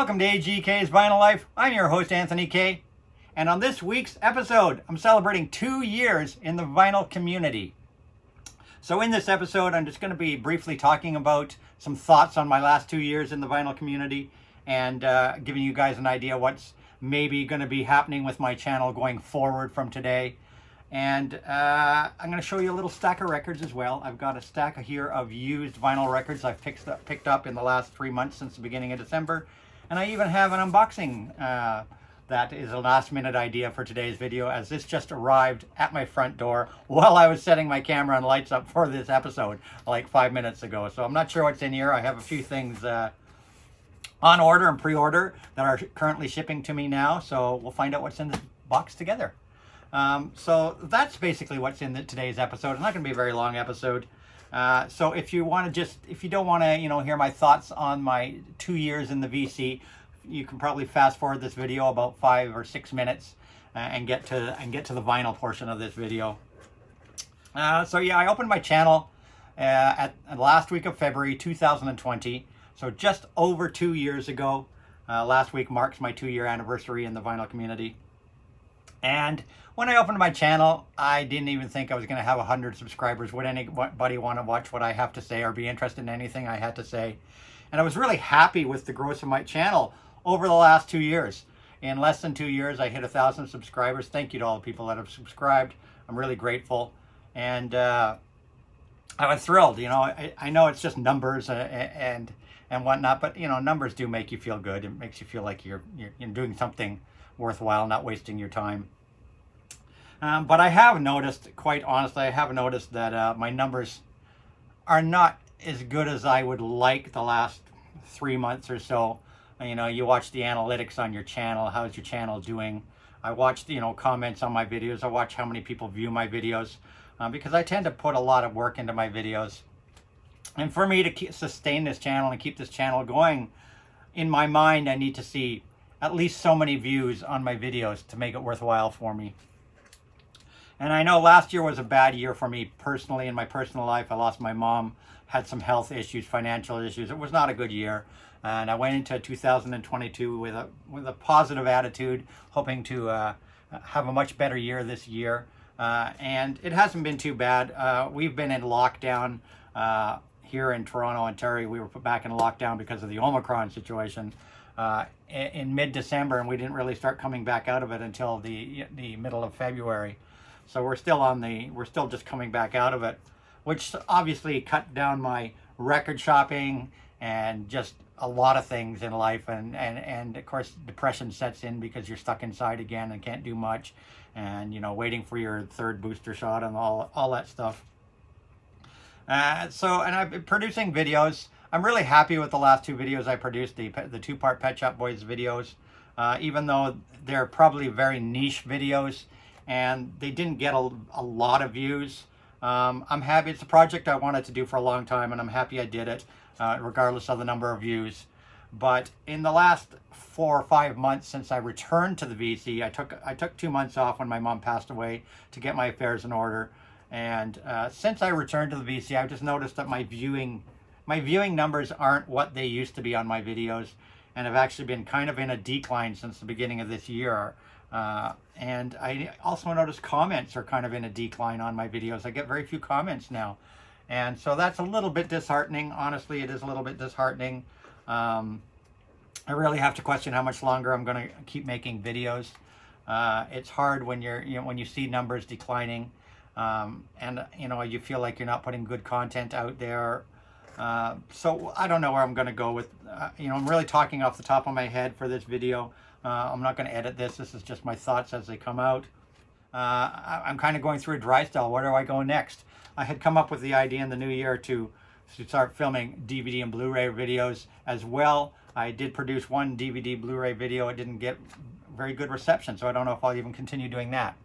Welcome to AGK's Vinyl Life. I'm your host, Anthony K. And on this week's episode, I'm celebrating 2 years in the vinyl community. So in this episode, I'm just going to be briefly talking about some thoughts on my last 2 years in the vinyl community and giving you guys an idea what's maybe going to be happening with my channel going forward from today. And I'm going to show you a little stack of records as well. I've got a stack here of used vinyl records I've picked up in the last 3 months since the beginning of December. And I even have an unboxing that is a last minute idea for today's video, as this just arrived at my front door while I was setting my camera and lights up for this episode like 5 minutes ago. So I'm not sure what's in here. I have a few things on order and pre-order that are currently shipping to me now. So we'll find out what's in the box together. So that's basically what's in today's episode. It's not going to be a very long episode. So if you don't want to, hear my thoughts on my 2 years in the VC, you can probably fast forward this video about 5 or 6 minutes and get to the vinyl portion of this video. So yeah, I opened my channel at last week of February 2020. So just over 2 years ago. Last week marks my 2-year anniversary in the vinyl community. And when I opened my channel, I didn't even think I was going to have 100 subscribers. Would anybody want to watch what I have to say or be interested in anything I had to say? And I was really happy with the growth of my channel over the last 2 years. In less than 2 years, I hit 1,000 subscribers. Thank you to all the people that have subscribed. I'm really grateful. And I was thrilled. I know it's just numbers and whatnot, but numbers do make you feel good. It makes you feel like you're doing something worthwhile, not wasting your time. But I have noticed, quite honestly, that my numbers are not as good as I would like the last 3 months or so. You watch the analytics on your channel. How's your channel doing? I watch, comments on my videos. I watch how many people view my videos because I tend to put a lot of work into my videos. And for me to sustain this channel and keep this channel going, in my mind, I need to see at least so many views on my videos to make it worthwhile for me. And I know last year was a bad year for me personally. In my personal life, I lost my mom, had some health issues, financial issues. It was not a good year. And I went into 2022 with a positive attitude, hoping to have a much better year this year. And it hasn't been too bad. We've been in lockdown here in Toronto, Ontario. We were put back in lockdown because of the Omicron situation in mid-December, and we didn't really start coming back out of it until the middle of February. So we're still just coming back out of it, which obviously cut down my record shopping and just a lot of things in life. And of course, depression sets in because you're stuck inside again and can't do much, and waiting for your third booster shot and all that stuff. And I've been producing videos. I'm really happy with the last 2 videos I produced, the 2-part Pet Shop Boys videos, even though they're probably very niche videos and they didn't get a lot of views. I'm happy. It's a project I wanted to do for a long time, and I'm happy I did it, regardless of the number of views. But in the last 4 or 5 months since I returned to the VC, I took 2 months off when my mom passed away to get my affairs in order. And since I returned to the VC, I've just noticed that my viewing numbers aren't what they used to be on my videos, and have actually been kind of in a decline since the beginning of this year. And I also noticed comments are kind of in a decline on my videos. I get very few comments now, and so that's a little bit disheartening. Honestly, it is a little bit disheartening. I really have to question how much longer I'm going to keep making videos. It's hard when when you see numbers declining. And you feel like you're not putting good content out there. So I don't know where I'm going to go with, I'm really talking off the top of my head for this video. I'm not going to edit this. This is just my thoughts as they come out. I'm kind of going through a dry spell. Where do I go next? I had come up with the idea in the new year to start filming DVD and Blu-ray videos as well. I did produce one DVD Blu-ray video. It didn't get very good reception, so I don't know if I'll even continue doing that.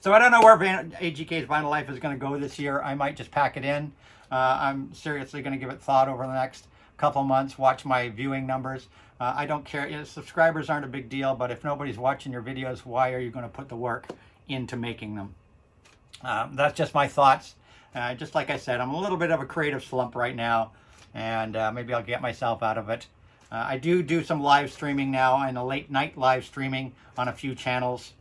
So I don't know where AGK's Vinyl Life is going to go this year. I might just pack it in. I'm seriously going to give it thought over the next couple months, watch my viewing numbers. I don't care. Subscribers aren't a big deal, but if nobody's watching your videos, why are you going to put the work into making them? That's just my thoughts. Just like I said, I'm a little bit of a creative slump right now, and maybe I'll get myself out of it. I do some live streaming now, and a late night live streaming on a few channels.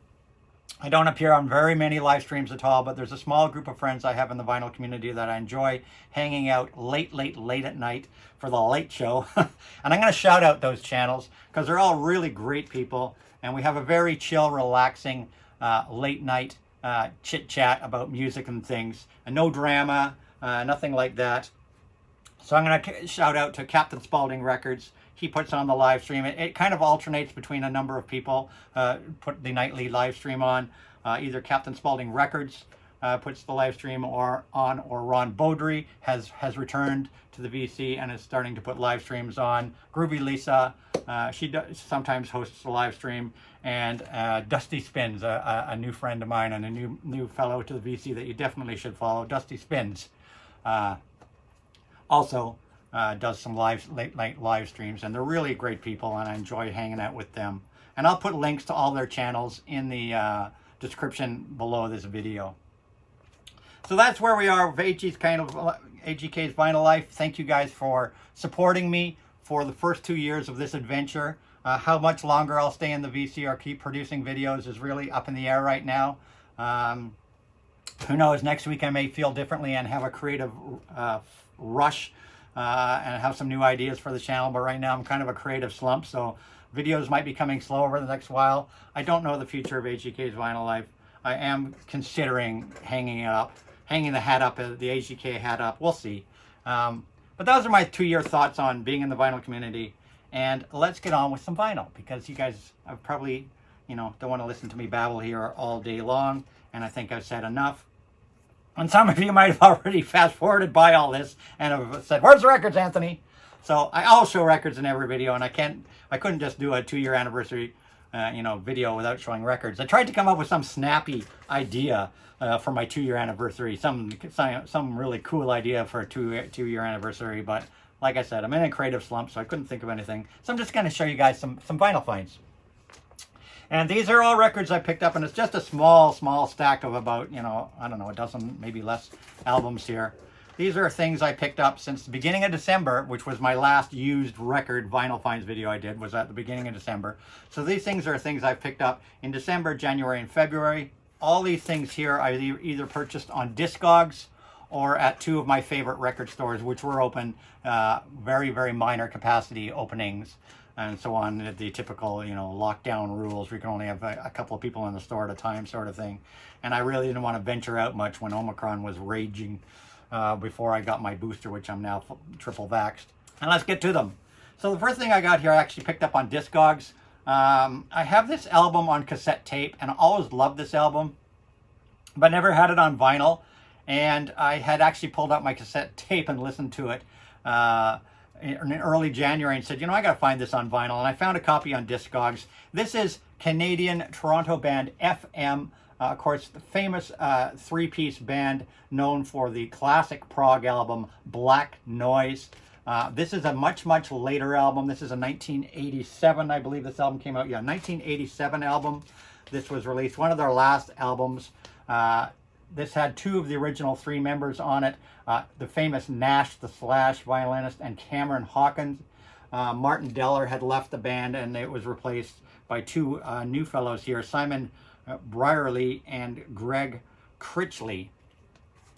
I don't appear on very many live streams at all, but there's a small group of friends I have in the vinyl community that I enjoy hanging out late at night for the late show. And I'm going to shout out those channels because they're all really great people. And we have a very chill, relaxing late night chit chat about music and things. And no drama, nothing like that. So I'm going to shout out to Captain Spalding Records. He puts on the live stream. It kind of alternates between a number of people put the nightly live stream on. Either Captain Spalding Records puts the live stream or Ron Beaudry has returned to the VC and is starting to put live streams on. Groovy Lisa, she sometimes hosts a live stream. And Dusty Spins, a new friend of mine and a new fellow to the VC that you definitely should follow. Dusty Spins also does some late night live streams, and they're really great people, and I enjoy hanging out with them. And I'll put links to all their channels in the description below this video. So that's where we are with AGK's Vinyl Life. Thank you guys for supporting me for the first 2 years of this adventure. How much longer I'll stay in the VC or keep producing videos is really up in the air right now. Who knows, next week I may feel differently and have a creative rush and have some new ideas for the channel, but right now I'm kind of a creative slump, so videos might be coming slow over the next while. I don't know the future of AGK's Vinyl Life. I am considering hanging the hat up, the AGK hat up. We'll see. But those are my 2-year thoughts on being in the vinyl community. And let's get on with some vinyl, because you guys have probably, don't want to listen to me babble here all day long, and I think I've said enough. And some of you might have already fast-forwarded by all this and have said, "Where's the records, Anthony?" So I'll show records in every video, and I couldn't just do a 2-year anniversary video without showing records. I tried to come up with some snappy idea for my 2-year anniversary, some really cool idea for a two-year anniversary, but like I said, I'm in a creative slump, so I couldn't think of anything. So I'm just going to show you guys some vinyl finds. And these are all records I picked up, and it's just a small stack of about, I don't know, a dozen, maybe less albums here. These are things I picked up since the beginning of December, which was my last used record vinyl finds video I did, was at the beginning of December. So these things are things I've picked up in December, January, and February. All these things here I either purchased on Discogs or at 2 of my favorite record stores, which were open, very, very minor capacity openings, and so on, the typical, lockdown rules. We can only have a couple of people in the store at a time sort of thing. And I really didn't want to venture out much when Omicron was raging before I got my booster, which I'm now triple vaxxed. And let's get to them. So the first thing I got here, I actually picked up on Discogs. I have this album on cassette tape, and I always loved this album, but never had it on vinyl. And I had actually pulled out my cassette tape and listened to it in early January and said, I got to find this on vinyl. And I found a copy on Discogs. This is Canadian Toronto band FM, of course, the famous 3-piece band known for the classic prog album Black Noise. This is a much later album. This is a 1987, I believe this album came out. Yeah, 1987 album. This was released, one of their last albums. This had 2 of the original 3 members on it, the famous Nash the Slash violinist and Cameron Hawkins. Martin Deller had left the band, and it was replaced by 2 new fellows here, Simon Brierley and Greg Critchley.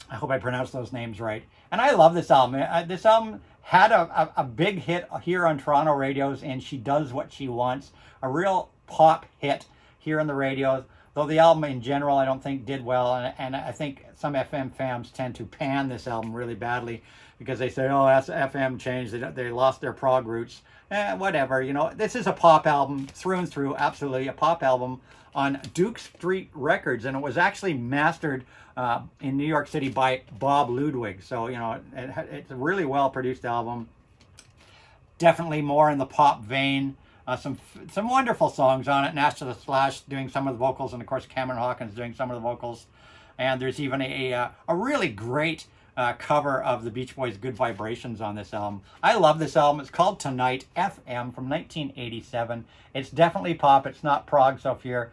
I hope I pronounced those names right. And I love this album. This album had a big hit here on Toronto radios, and She Does What She Wants, a real pop hit here on the radios. Though the album in general I don't think did well, and I think some FM fans tend to pan this album really badly because they say, oh, that's FM changed, they lost their prog roots. Whatever, this is a pop album through and through, absolutely a pop album on Duke Street Records, and it was actually mastered in New York City by Bob Ludwig. So, it's a really well-produced album, definitely more in the pop vein. Some wonderful songs on it. Nash the Slash doing some of the vocals, and of course Cameron Hawkins doing some of the vocals. And there's even a really great cover of the Beach Boys' Good Vibrations on this album. I love this album. It's called Tonight FM from 1987. It's definitely pop. It's not prog. So if you're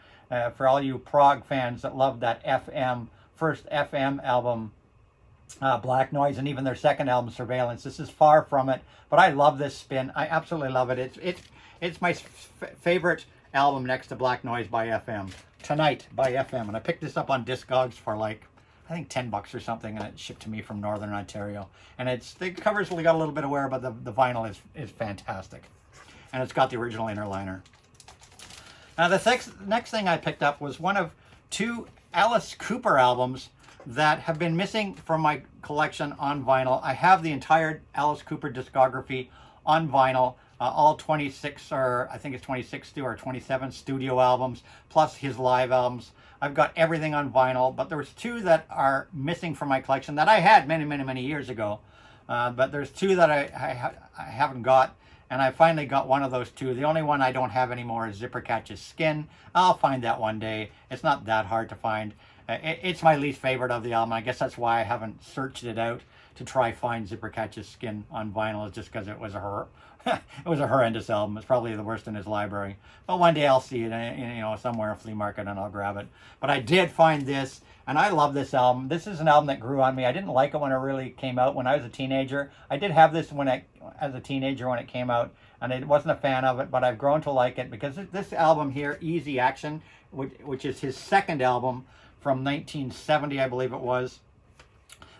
for all you prog fans that love that first FM album, Black Noise, and even their second album, Surveillance. This is far from it, but I love this spin. I absolutely love it. It's my favorite album next to Black Noise by FM. Tonight by FM, and I picked this up on Discogs for like, I think $10 or something, and it shipped to me from Northern Ontario. And the cover's only got a little bit of wear, but the vinyl is fantastic, and it's got the original inner liner. Now the next thing I picked up was one of two Alice Cooper albums that have been missing from my collection on vinyl. I have the entire Alice Cooper discography on vinyl, all 26, or I think it's 26 or 27 studio albums, plus his live albums. I've got everything on vinyl, but there's two that are missing from my collection that I had many years ago. But there's two that I haven't got, and I finally got one of those two. The only one I don't have anymore is Zipper Catches Skin. I'll find that one day. It's not that hard to find. It's my least favorite of the album. I guess that's why I haven't searched it out to try find Zipper Catches Skin on vinyl, is just because it was a horrendous album. It's probably the worst in his library. But one day I'll see it, somewhere at a flea market, and I'll grab it. But I did find this, and I love this album. This is an album that grew on me. I didn't like it when it really came out when I was a teenager. I did have this as a teenager when it came out, and I wasn't a fan of it, but I've grown to like it because this album here, Easy Action, which is his second album from 1970, I believe it was.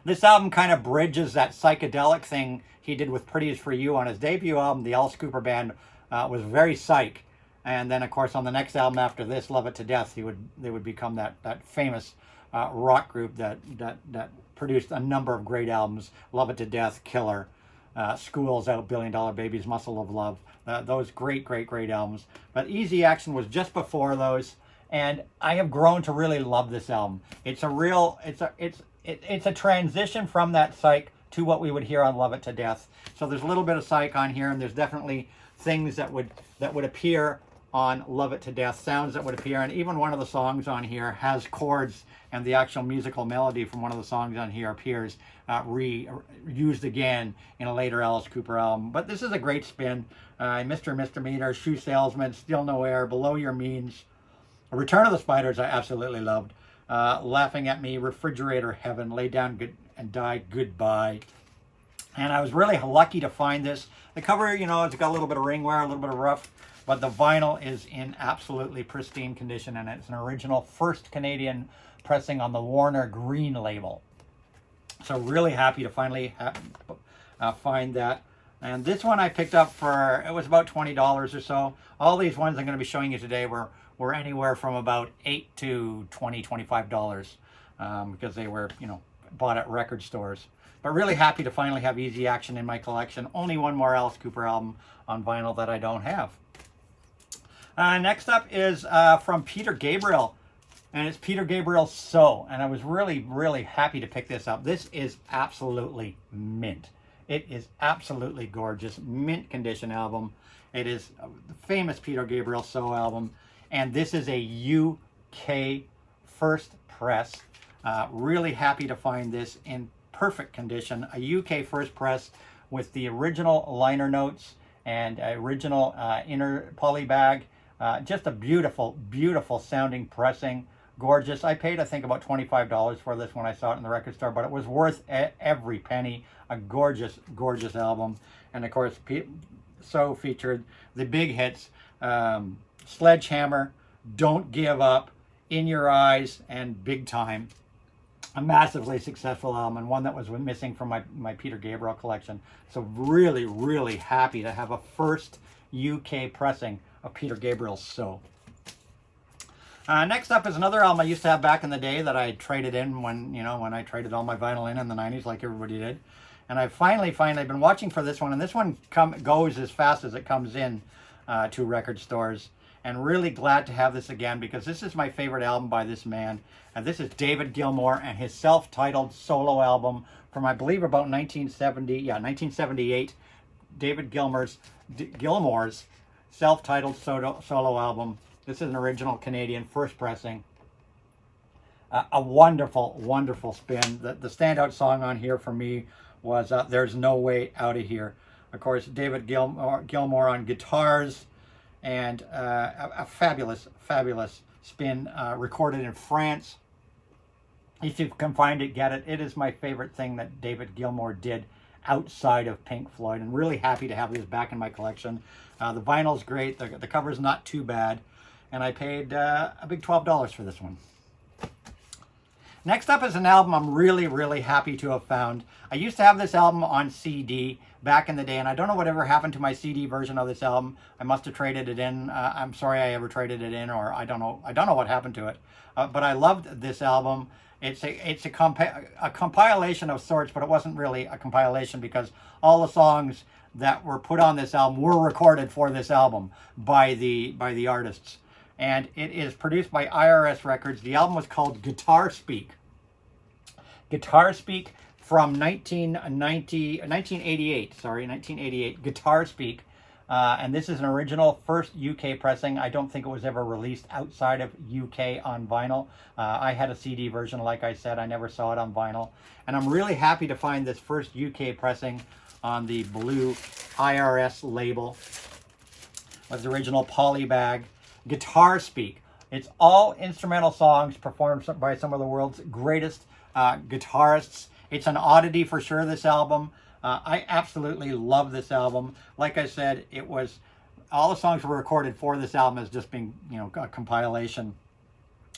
This album kind of bridges that psychedelic thing he did with Pretty Is For You on his debut album. The Alice Cooper Band was very psych. And then, of course, on the next album after this, Love It to Death, they would become that famous rock group that produced a number of great albums. Love It to Death, Killer, School's Out, $1 Billion Babies, Muscle of Love. Those great albums. But Easy Action was just before those. And I have grown to really love this album. It's a transition from that psych to what we would hear on Love It to Death. So there's a little bit of psych on here, and there's definitely things that would appear on Love It to Death, sounds that would appear, and even one of the songs on here has chords, and the actual musical melody from one of the songs on here appears used again in a later Alice Cooper album. But this is a great spin. Mr. Misdemeanor, Shoe Salesman, Still No Air, Below Your Means, Return of the Spiders, I absolutely loved. Laughing at Me, Refrigerator Heaven, Lay Down and Die Goodbye. And I was really lucky to find this. The cover, it's got a little bit of ring wear, a little bit of rough, but the vinyl is in absolutely pristine condition, and it's an original first Canadian pressing on the Warner Green label. So really happy to finally find that. And this one I picked up it was about $20 or so. All these ones I'm going to be showing you today were anywhere from about $8 to $20, $25 because they were, bought at record stores. But really happy to finally have Easy Action in my collection. Only one more Alice Cooper album on vinyl that I don't have. Next up is from Peter Gabriel, and it's Peter Gabriel's So. And I was really happy to pick this up. This is absolutely mint. It is absolutely gorgeous, mint condition album. It is the famous Peter Gabriel So album. And this is a UK first press. Really happy to find this in perfect condition. A UK first press with the original liner notes and original inner poly bag. Just a beautiful sounding pressing. Gorgeous. I paid, I think, about $25 for this when I saw it in the record store, but it was worth every penny. A gorgeous album. And of course, So featured the big hits, Sledgehammer, Don't Give Up, In Your Eyes, and Big Time. A massively successful album, and one that was missing from my Peter Gabriel collection. So really happy to have a first UK pressing of Peter Gabriel's So. Next up is another album I used to have back in the day that I traded in when I traded all my vinyl in the 90s like everybody did. And I've finally been watching for this one, and this one goes as fast as it comes in to record stores. And really glad to have this again because this is my favorite album by this man. And this is David Gilmour and his self-titled solo album from, I believe, about 1978. David Gilmour's self-titled solo album. This is an original Canadian first pressing. A wonderful spin. The standout song on here for me was There's No Way Out of Here. Of course, David Gilmour on guitars, and a fabulous spin recorded in France. If you can find it, get it. It is my favorite thing that David Gilmour did outside of Pink Floyd, and really happy to have this back in my collection. The vinyl's great, the cover's not too bad, and I paid a big $12 for this one. Next up is an album I'm really happy to have found. I used to have this album on CD back in the day, and I don't know whatever happened to my CD version of this album. I must have traded it in. I'm sorry I ever traded it in, or I don't know what happened to it. But I loved this album. It's a compilation of sorts, but it wasn't really a compilation because all the songs that were put on this album were recorded for this album by the artists. And it is produced by IRS Records. The album was called Guitar Speak. Guitar Speak from 1988, Guitar Speak. And this is an original first UK pressing. I don't think it was ever released outside of UK on vinyl. I had a CD version, like I said. I never saw it on vinyl. And I'm really happy to find this first UK pressing on the blue IRS label with the original polybag. Guitar Speak. It's all instrumental songs performed by some of the world's greatest guitarists. It's an oddity for sure, this album. I absolutely love this album. Like I said, it was all the songs were recorded for this album as just being, a compilation.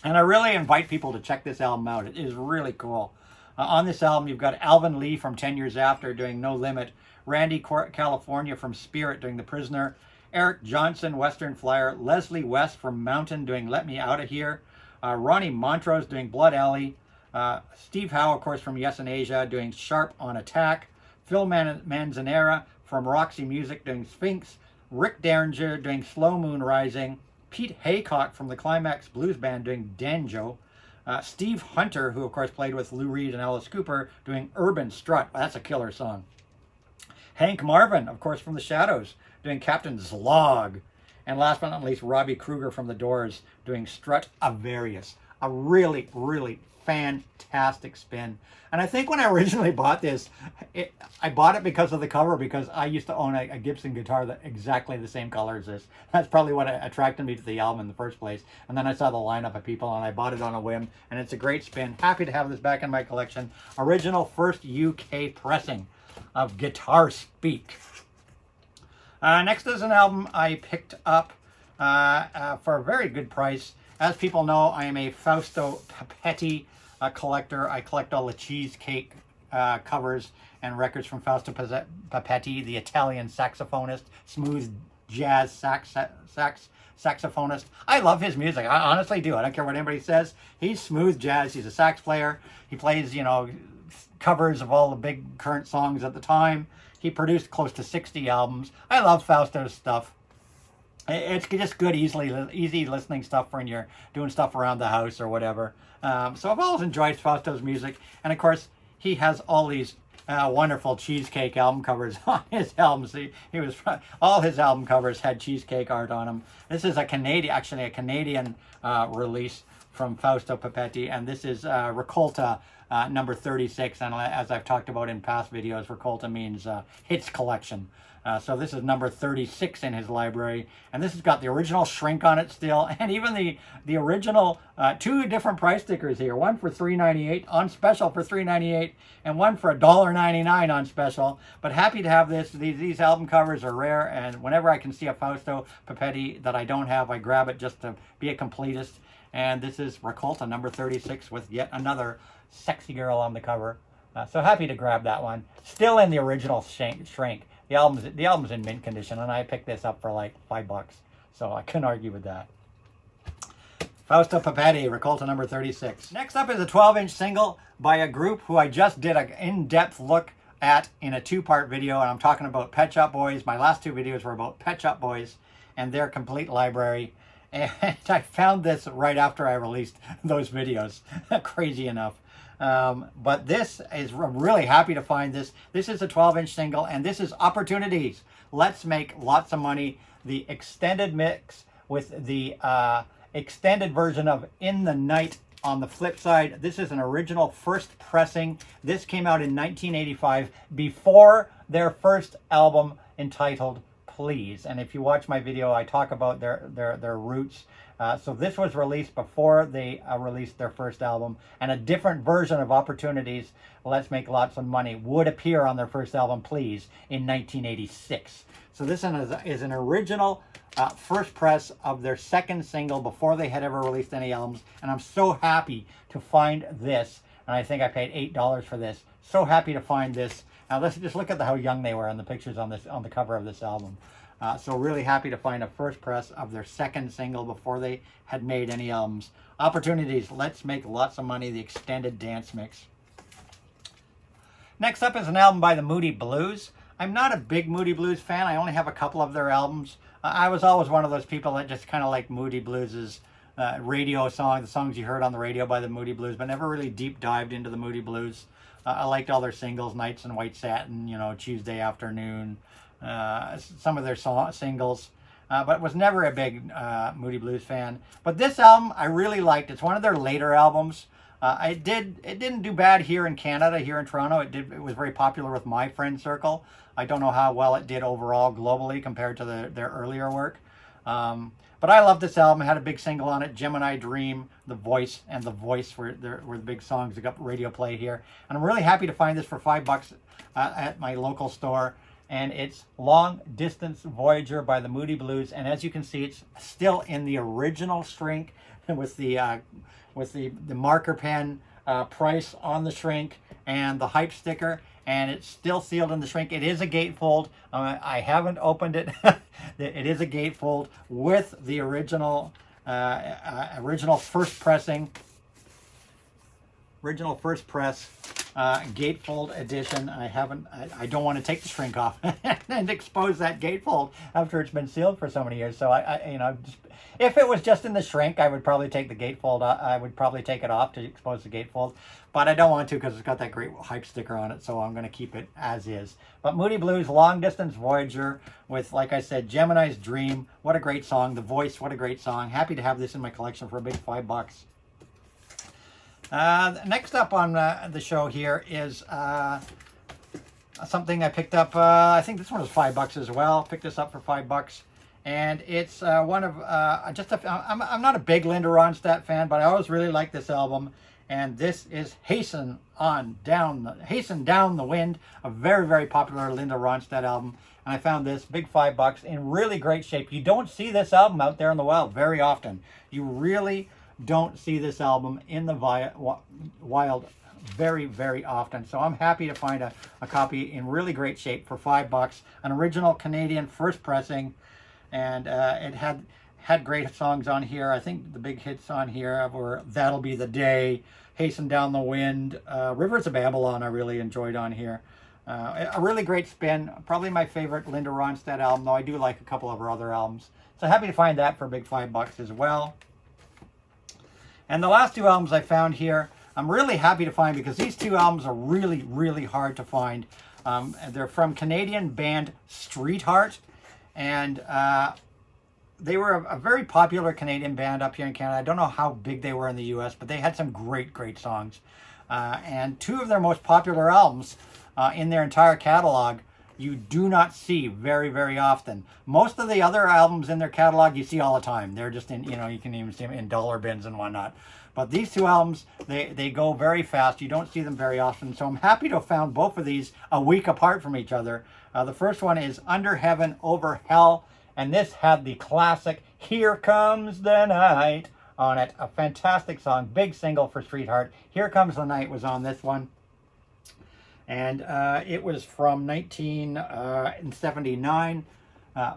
And I really invite people to check this album out. It is really cool. On this album, you've got Alvin Lee from 10 Years After doing No Limit, Randy California from Spirit doing The Prisoner, Eric Johnson, Western Flyer, Leslie West from Mountain doing Let Me Out of Here, Ronnie Montrose doing Blood Alley, Steve Howe, of course, from Yes in Asia doing Sharp on Attack, Phil Manzanera from Roxy Music doing Sphinx, Rick Derringer doing Slow Moon Rising, Pete Haycock from the Climax Blues Band doing Danjo, Steve Hunter, who of course played with Lou Reed and Alice Cooper, doing Urban Strut. That's a killer song. Hank Marvin, of course, from The Shadows, doing Captain Zlog. And last but not least, Robbie Kruger from The Doors doing Strut Avarius. A really fantastic spin. And I think when I originally bought this, I bought it because of the cover, because I used to own a Gibson guitar that exactly the same color as this. That's probably what attracted me to the album in the first place. And then I saw the lineup of people and I bought it on a whim, and it's a great spin. Happy to have this back in my collection. Original first UK pressing of Guitar Speak. Next is an album I picked up for a very good price. As people know, I am a Fausto Pecetti collector. I collect all the cheesecake covers and records from Fausto Pecetti, the Italian saxophonist, smooth jazz saxophonist. I love his music. I honestly do. I don't care what anybody says. He's smooth jazz. He's a sax player. He plays, covers of all the big current songs at the time. He produced close to 60 albums. I love Fausto's stuff. It's just good, easy listening stuff when you're doing stuff around the house or whatever. So I've always enjoyed Fausto's music. And of course, he has all these wonderful cheesecake album covers on his albums. All his album covers had cheesecake art on them. This is a Canadian release from Fausto Pecetti, and this is Raccolta number 36. And as I've talked about in past videos, Raccolta means hits collection. So this is number 36 in his library, and this has got the original shrink on it still, and even the original two different price stickers here. One for $3.98 on special for $3.98, and one for $1.99 on special. But happy to have this. These album covers are rare, and whenever I can see a Fausto Pecetti that I don't have, I grab it just to be a completist. And this is Raccolta number 36 with yet another sexy girl on the cover. So happy to grab that one. Still in the original shrink. The album's in mint condition, and I picked this up for like $5, so I couldn't argue with that. Fausto Pecetti, Raccolta number 36. Next up is a 12-inch single by a group who I just did an in-depth look at in a two-part video, and I'm talking about Pet Shop Boys. My last two videos were about Pet Shop Boys and their complete library, and I found this right after I released those videos. Crazy enough. But this is, I'm really happy to find this. This is a 12-inch single, and this is Opportunities. Let's make lots of money. The extended mix with the extended version of In the Night on the flip side. This is an original first pressing. This came out in 1985 before their first album entitled Please. And if you watch my video, I talk about their roots. So this was released before they released their first album, and a different version of Opportunities, Let's Make Lots of Money, would appear on their first album, Please, in 1986. So this is an original first press of their second single before they had ever released any albums, and I'm so happy to find this, and I think I paid $8 for this. So happy to find this. Now let's just look at how young they were in the pictures on the cover of this album. So really happy to find a first press of their second single before they had made any albums. Opportunities, Let's Make Lots of Money, the extended dance mix. Next up is an album by the Moody Blues. I'm not a big Moody Blues fan. I only have a couple of their albums. I was always one of those people that just kind of like Moody Blues' radio song, the songs you heard on the radio by the Moody Blues, but never really deep dived into the Moody Blues. I liked all their singles, Nights in White Satin, Tuesday Afternoon, some of their singles, but was never a big Moody Blues fan. But this album I really liked. It's one of their later albums. It didn't do bad here in Canada, here in Toronto. It was very popular with my friend circle. I don't know how well it did overall globally compared to their earlier work. But I love this album. It had a big single on it, Gemini Dream, The Voice, and The Voice were the big songs that got radio play here. And I'm really happy to find this for $5 at my local store. And it's Long Distance Voyager by the Moody Blues. And as you can see, it's still in the original shrink with the marker pen price on the shrink and the hype sticker. And it's still sealed in the shrink. It is a gatefold. I haven't opened it. It is a gatefold with the original first pressing. Original first press gatefold edition. I don't want to take the shrink off and expose that gatefold after it's been sealed for so many years. So if it was just in the shrink, I would probably take the gatefold. I would probably take it off to expose the gatefold, but I don't want to because it's got that great hype sticker on it. So I'm going to keep it as is. But Moody Blues, Long Distance Voyager with, like I said, Gemini's Dream. What a great song. The Voice. What a great song. Happy to have this in my collection for a big $5. Next up on the show here is something I picked up. I think this one was $5 as well. Picked this up for $5, and it's one of I'm not a big Linda Ronstadt fan, but I always really like this album. And this is Hasten Down the Wind, a very, very popular Linda Ronstadt album. And I found this big $5 in really great shape. You don't see this album out there in the wild very often. You really don't see this album in the wild very, very often. So I'm happy to find a copy in really great shape for $5. An original Canadian first pressing, and it had great songs on here. I think the big hits on here were That'll Be the Day, Hasten Down the Wind, Rivers of Babylon I really enjoyed on here. A really great spin. Probably my favorite Linda Ronstadt album, though I do like a couple of her other albums. So happy to find that for a big $5 as well. And the last two albums I found here, I'm really happy to find because these two albums are really, really hard to find. They're from Canadian band Streetheart, and they were a very popular Canadian band up here in Canada. I don't know how big they were in the US, but they had some great, great songs. And two of their most popular albums in their entire catalog you do not see very, very often. Most of the other albums in their catalog you see all the time. They're just in, you can even see them in dollar bins and whatnot. But these two albums, they go very fast. You don't see them very often. So I'm happy to have found both of these a week apart from each other. The first one is Under Heaven, Over Hell. And this had the classic Here Comes the Night on it. A fantastic song. Big single for Streetheart. Here Comes the Night was on this one. And it was from 1979.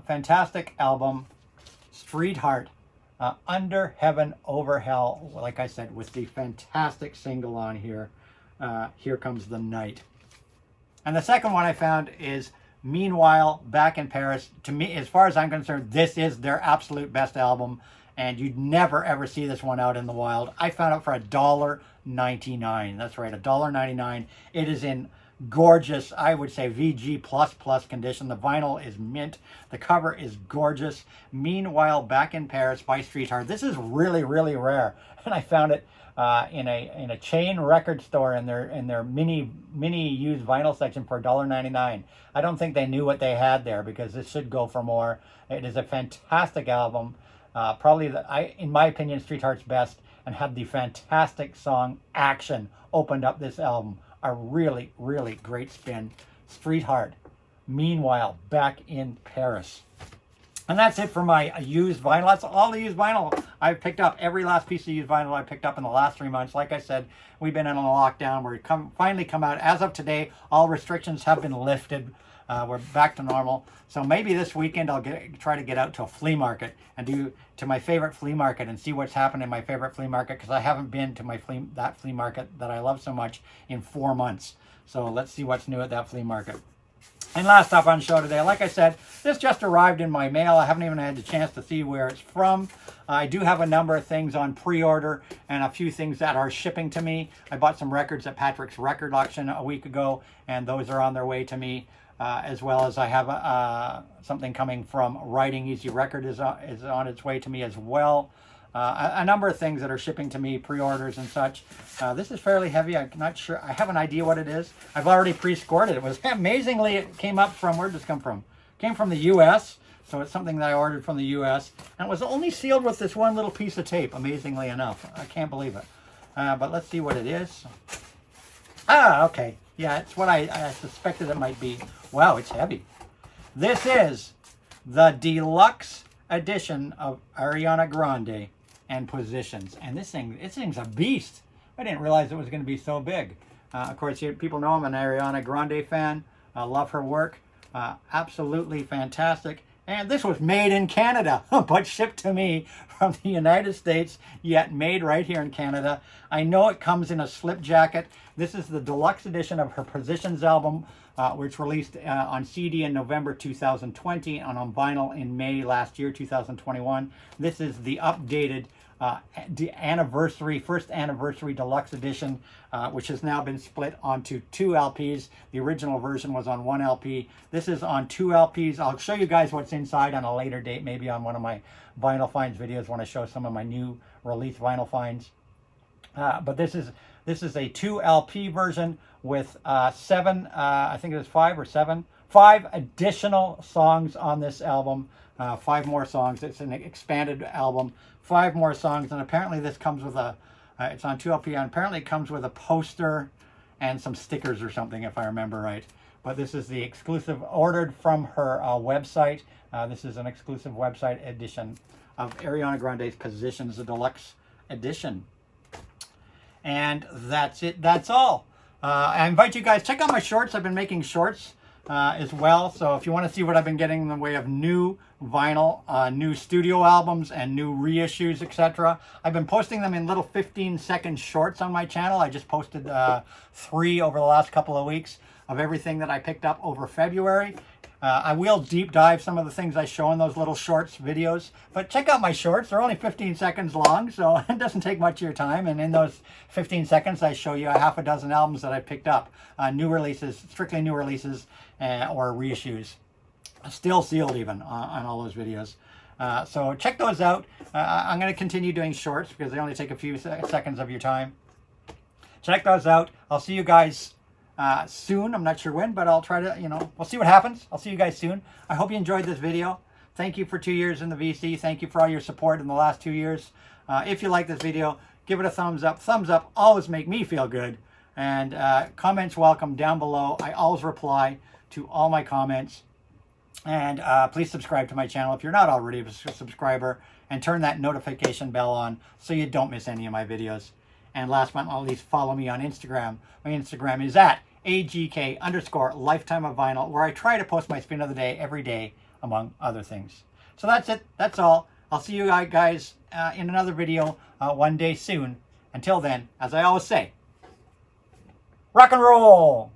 Fantastic album. Streetheart. Under Heaven, Over Hell. Like I said, with the fantastic single on here. Here Comes the Night. And the second one I found is Meanwhile, Back in Paris. To me, as far as I'm concerned, this is their absolute best album. And you'd never, ever see this one out in the wild. I found it for $1.99. That's right, $1.99. It is in gorgeous, I would say, VG++ condition. The vinyl is mint. The cover is gorgeous. Meanwhile, Back in Paris by Streetheart. This is really, really rare. And I found it in a chain record store in their mini used vinyl section for $1.99. I don't think they knew what they had there because this should go for more. It is a fantastic album. Probably, in my opinion, Street Heart's best, and had the fantastic song Action opened up this album. A really, really great spin. Street Heart, Meanwhile, back in Paris. And that's it for my used vinyl. That's all the used vinyl I've picked up. Every last piece of used vinyl I picked up in the last 3 months. Like I said, we've been in a lockdown. We're finally come out. As of today, all restrictions have been lifted. We're back to normal. So maybe this weekend I'll try to get out to a flea market and do to my favorite flea market and see what's happened in my favorite flea market, because I haven't been to that flea market that I love so much in 4 months. So let's see what's new at that flea market. And last up on the show today, like I said, this just arrived in my mail. I haven't even had the chance to see where it's from. I do have a number of things on pre-order and a few things that are shipping to me. I bought some records at Patrick's Record Auction a week ago, and those are on their way to me. As well as I have something coming from Writing Easy Record is on its way to me as well. A number of things that are shipping to me, pre-orders and such. This is fairly heavy. I'm not sure. I have an idea what it is. I've already pre-scored it. It was amazingly, it came up from, where did this come from? It came from the U.S., so it's something that I ordered from the U.S. And it was only sealed with this one little piece of tape, amazingly enough. I can't believe it. But let's see what it is. Okay. Yeah, it's what I suspected it might be. Wow, it's heavy. This is the deluxe edition of Ariana Grande and Positions. And this thing's a beast. I didn't realize it was going to be so big. Of course, people know I'm an Ariana Grande fan. I love her work. Absolutely fantastic. And this was made in Canada, but shipped to me from the United States, yet made right here in Canada. I know it comes in a slip jacket. This is the deluxe edition of her Positions album, which released on CD in November 2020 and on vinyl in May last year, 2021. This is the updated first anniversary deluxe edition, which has now been split onto 2 LPs. The original version was on 1 LP. This is on 2 LPs. I'll show you guys what's inside on a later date, maybe on one of my vinyl finds videos when I show some of my new release vinyl finds. But this is a 2 LP version with 7, I think it was 5 or 7, 5 additional songs on this album. 5 more songs. It's an expanded album. 5 more songs, and apparently this comes with it's on 2 LP, and apparently it comes with a poster and some stickers or something, if I remember right. But this is the exclusive, ordered from her website. This is an exclusive website edition of Ariana Grande's Positions, the deluxe edition. And that's it. That's all. I invite you guys, check out my shorts. I've been making shorts as well. So if you want to see what I've been getting in the way of new vinyl, new studio albums, and new reissues, etc., I've been posting them in little 15-second shorts on my channel. I just posted 3 over the last couple of weeks of everything that I picked up over February. I will deep dive some of the things I show in those little shorts videos, but check out my shorts. They're only 15 seconds long, so it doesn't take much of your time. And in those 15 seconds, I show you a half a dozen albums that I picked up, new releases, strictly new releases, or reissues, still sealed even on all those videos. So check those out. I'm going to continue doing shorts because they only take a few seconds of your time. Check those out. I'll see you guys soon. I'm not sure when, but I'll try to, we'll see what happens. I'll see you guys soon. I hope you enjoyed this video. Thank you for 2 years in the VC. Thank you for all your support in the last 2 years. If you like this video, give it a thumbs up. Thumbs up always make me feel good. And comments welcome down below. I always reply to all my comments. And please subscribe to my channel if you're not already a subscriber. And turn that notification bell on so you don't miss any of my videos. And last but not least, follow me on Instagram. My Instagram is at AGK_Lifetime of Vinyl, where I try to post my spin of the day every day, among other things. So that's it. That's all. I'll see you guys in another video one day soon. Until then, as I always say, rock and roll!